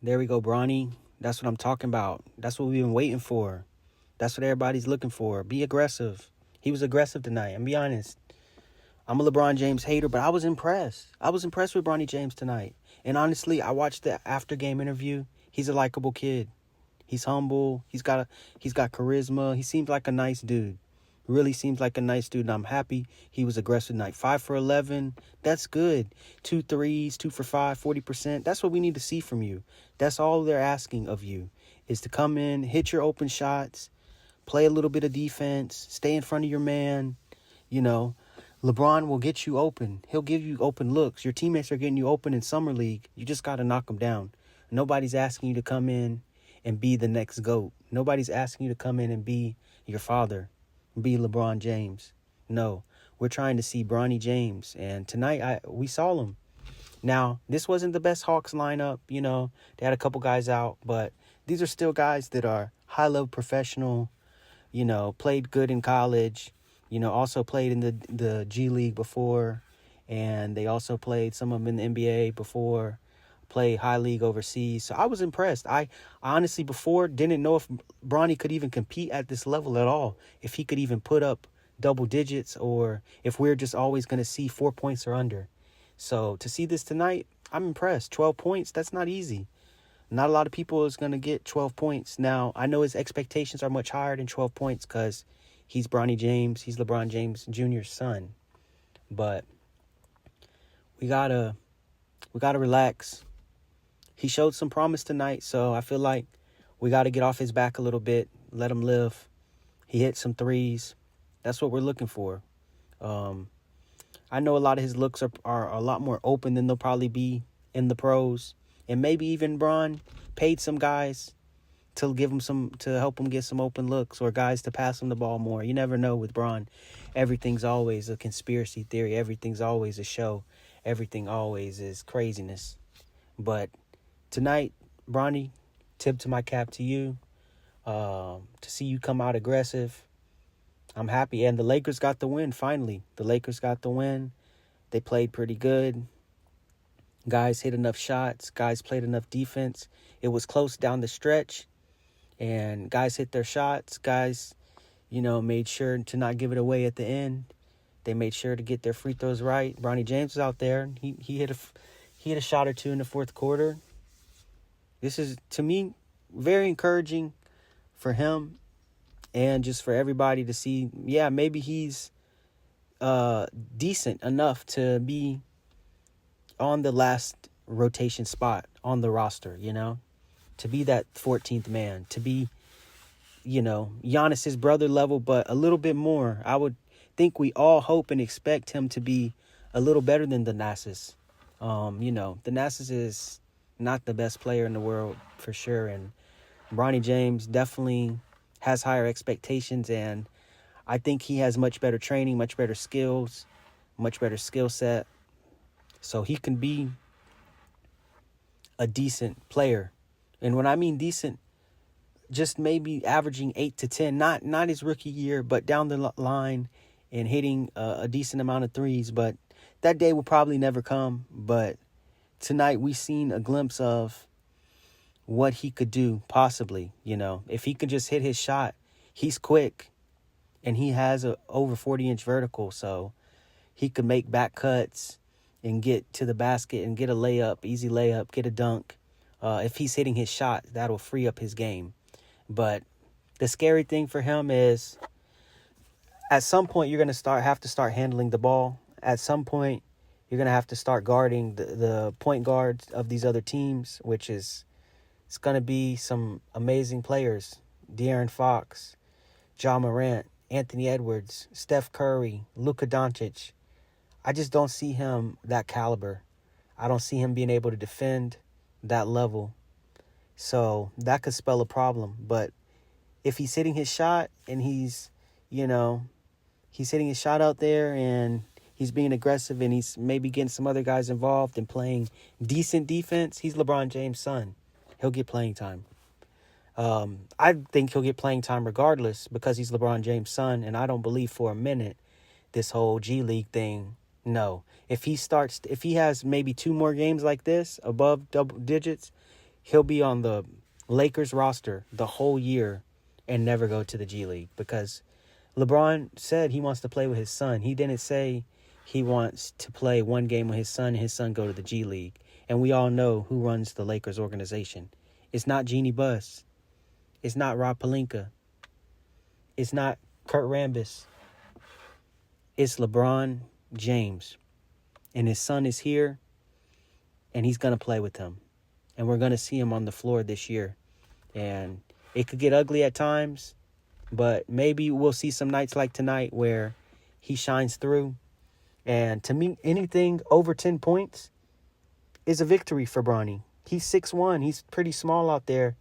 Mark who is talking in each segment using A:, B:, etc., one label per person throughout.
A: There we go, Bronny. That's what I'm talking about. That's what we've been waiting for. That's what everybody's looking for. Be aggressive. He was aggressive tonight. I'm be honest. I'm a LeBron James hater, but I was impressed. I was impressed with Bronny James tonight. And honestly, I watched the after game interview. He's a likable kid. He's humble. He's got charisma. He seems like a nice dude. Really seems like a nice dude, and I'm happy he was aggressive tonight. 5 for 11. That's good. 2 threes, 2 for 5, 40%. That's what we need to see from you. That's all they're asking of you is to come in, hit your open shots, play a little bit of defense, stay in front of your man. You know, LeBron will get you open. He'll give you open looks. Your teammates are getting you open in Summer League. You just got to knock them down. Nobody's asking you to come in and be the next GOAT. Nobody's asking you to come in and be your father, be LeBron James. No, we're trying to see Bronny James. And tonight we saw him. Now, this wasn't the best Hawks lineup. You know, they had a couple guys out, but these are still guys that are high-level professional, you know, played good in college, you know, also played in the G League before, and they also played some of them in the NBA before, played high league overseas. So I was impressed. I honestly before didn't know if Bronny could even compete at this level at all, if he could even put up double digits, or if we're just always going to see 4 points or under. So to see this tonight, I'm impressed. 12 points, that's not easy. Not a lot of people is going to get 12 points. Now, I know his expectations are much higher than 12 points because he's Bronny James. He's LeBron James Jr.'s son. But we gotta relax. He showed some promise tonight, so I feel like we got to get off his back a little bit, let him live. He hit some threes. That's what we're looking for. I know a lot of his looks are a lot more open than they'll probably be in the pros. And maybe even Bron paid some guys to help him get some open looks, or guys to pass him the ball more. You never know with Bron. Everything's always a conspiracy theory. Everything's always a show. Everything always is craziness. But tonight, Bronny, tip to my cap to you. To see you come out aggressive, I'm happy. And the Lakers got the win, finally. The Lakers got the win. They played pretty good. Guys hit enough shots. Guys played enough defense. It was close down the stretch. And guys hit their shots. Guys, you know, made sure to not give it away at the end. They made sure to get their free throws right. Bronny James was out there. He hit a shot or two in the fourth quarter. This is, to me, very encouraging for him and just for everybody to see, yeah, maybe he's decent enough to be on the last rotation spot on the roster, you know, to be that 14th man, to be, you know, Giannis's brother level, but a little bit more. I would think we all hope and expect him to be a little better than Thanasis. You know, Thanasis is not the best player in the world for sure, and Bronny James definitely has higher expectations, and I think he has much better training, much better skills, much better skill set. So he can be a decent player. And when I mean decent, just maybe averaging 8 to 10, not his rookie year, but down the line and hitting a decent amount of threes. But that day will probably never come. But tonight we seen a glimpse of what he could do, possibly. You know, if he could just hit his shot, he's quick and he has a over 40-inch vertical. So he could make back cuts and get to the basket and get a layup, easy layup, get a dunk. If he's hitting his shot, that'll free up his game. But the scary thing for him is at some point you're going to have to start handling the ball. At some point you're going to have to start guarding the point guards of these other teams, which is, it's going to be some amazing players. De'Aaron Fox, Ja Morant, Anthony Edwards, Steph Curry, Luka Doncic. I just don't see him that caliber. I don't see him being able to defend that level. So that could spell a problem. But if he's hitting his shot and he's hitting his shot out there and he's being aggressive and he's maybe getting some other guys involved and playing decent defense, he's LeBron James' son. He'll get playing time. I think he'll get playing time regardless because he's LeBron James' son, and I don't believe for a minute this whole G League thing. No. If he has maybe 2 more games like this above double digits, he'll be on the Lakers roster the whole year and never go to the G League, because LeBron said he wants to play with his son. He didn't say he wants to play one game with his son and his son go to the G League. And we all know who runs the Lakers organization. It's not Jeannie Buss. It's not Rob Pelinka. It's not Kurt Rambis. It's LeBron James. And his son is here, and he's going to play with him. And we're going to see him on the floor this year. And it could get ugly at times, but maybe we'll see some nights like tonight where he shines through. And to me, anything over 10 points is a victory for Bronny. He's 6'1". He's pretty small out there.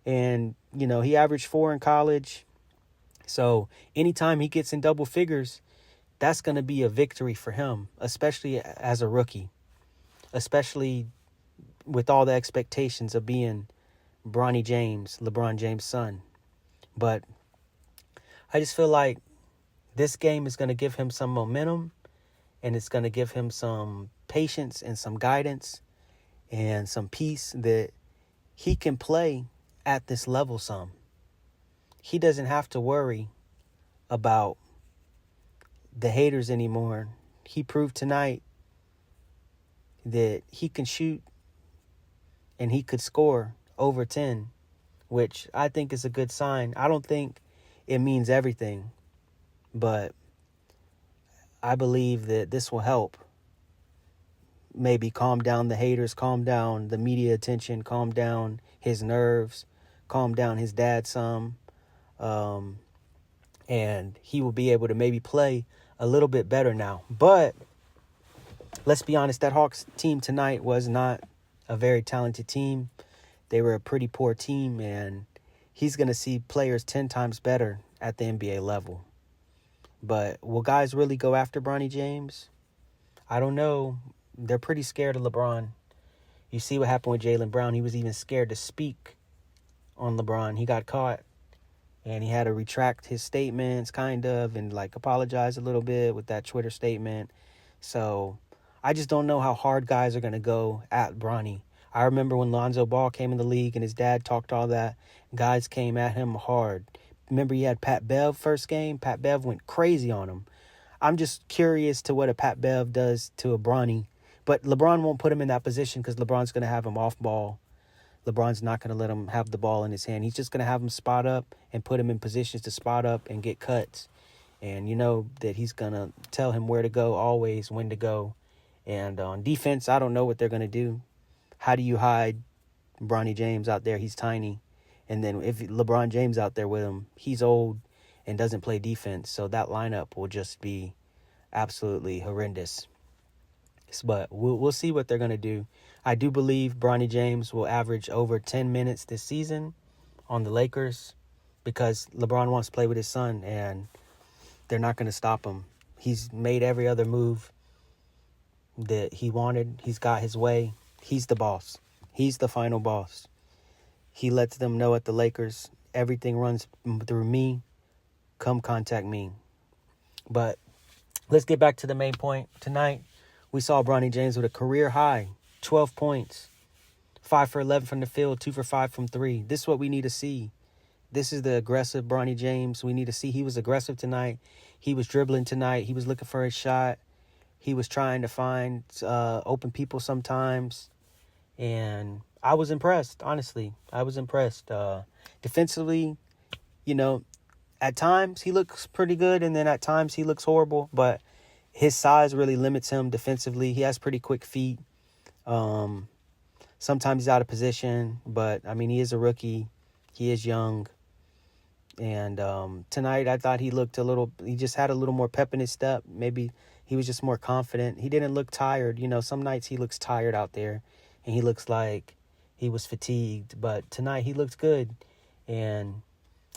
A: And, you know, he averaged 4 in college. So anytime he gets in double figures, that's going to be a victory for him, especially as a rookie, especially with all the expectations of being Bronny James, LeBron James' son. But I just feel like this game is going to give him some momentum, and it's going to give him some patience and some guidance and some peace that he can play at this level some. He doesn't have to worry about the haters anymore. He proved tonight that he can shoot and he could score over 10, which I think is a good sign. I don't think it means everything, but I believe that this will help maybe calm down the haters, calm down the media attention, calm down his nerves, calm down his dad some, and he will be able to maybe play a little bit better now. But let's be honest, that Hawks team tonight was not a very talented team. They were a pretty poor team, and he's going to see players 10 times better at the NBA level. But will guys really go after Bronny James? I don't know. They're pretty scared of LeBron. You see what happened with Jaylen Brown. He was even scared to speak on LeBron. He got caught, and he had to retract his statements kind of and like apologize a little bit with that Twitter statement. So I just don't know how hard guys are going to go at Bronny. I remember when Lonzo Ball came in the league and his dad talked all that, guys came at him hard. Remember he had Pat Bev first game? Pat Bev went crazy on him. I'm just curious to what a Pat Bev does to a Bronny. But LeBron won't put him in that position because LeBron's going to have him off ball. LeBron's not going to let him have the ball in his hand. He's just going to have him spot up and put him in positions to spot up and get cuts. And you know that he's going to tell him where to go always, when to go. And on defense, I don't know what they're going to do. How do you hide Bronny James out there? He's tiny. And then if LeBron James out there with him, he's old and doesn't play defense. So that lineup will just be absolutely horrendous. But we'll see what they're going to do. I do believe Bronny James will average over 10 minutes this season on the Lakers because LeBron wants to play with his son, and they're not going to stop him. He's made every other move that he wanted. He's got his way. He's the boss. He's the final boss. He lets them know at the Lakers, everything runs through me. Come contact me. But let's get back to the main point. Tonight, we saw Bronny James with a career high, 12 points, 5 for 11 from the field, 2 for 5 from 3. This is what we need to see. This is the aggressive Bronny James. We need to see he was aggressive tonight. He was dribbling tonight. He was looking for his shot. He was trying to find open people sometimes. And I was impressed, honestly. I was impressed. Defensively, you know, at times he looks pretty good, and then at times he looks horrible. But his size really limits him defensively. He has pretty quick feet. Sometimes he's out of position, but, I mean, he is a rookie. He is young. And tonight I thought he just had a little more pep in his step. Maybe he was just more confident. He didn't look tired. You know, some nights he looks tired out there, and he looks like he was fatigued. But tonight he looked good. And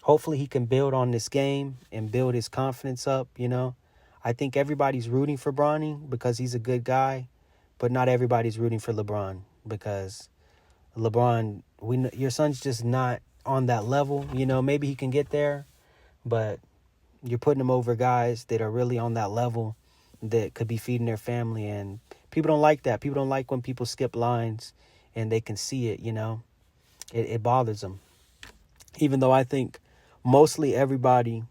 A: hopefully he can build on this game and build his confidence up, you know. I think everybody's rooting for Bronny because he's a good guy, but not everybody's rooting for LeBron because LeBron, your son's just not on that level. You know, maybe he can get there, but you're putting him over guys that are really on that level that could be feeding their family, and people don't like that. People don't like when people skip lines and they can see it, you know. It bothers them. Even though I think mostly everybody,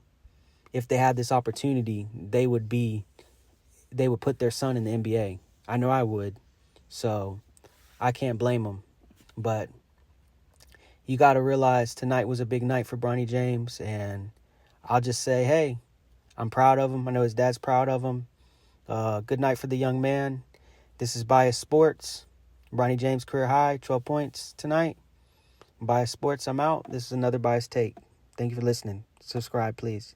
A: if they had this opportunity, they would put their son in the NBA. I know I would. So I can't blame them. But you got to realize tonight was a big night for Bronny James. And I'll just say, hey, I'm proud of him. I know his dad's proud of him. Good night for the young man. This is Bias Sports. Bronny James career high, 12 points tonight. Bias Sports, I'm out. This is another Bias Take. Thank you for listening. Subscribe, please.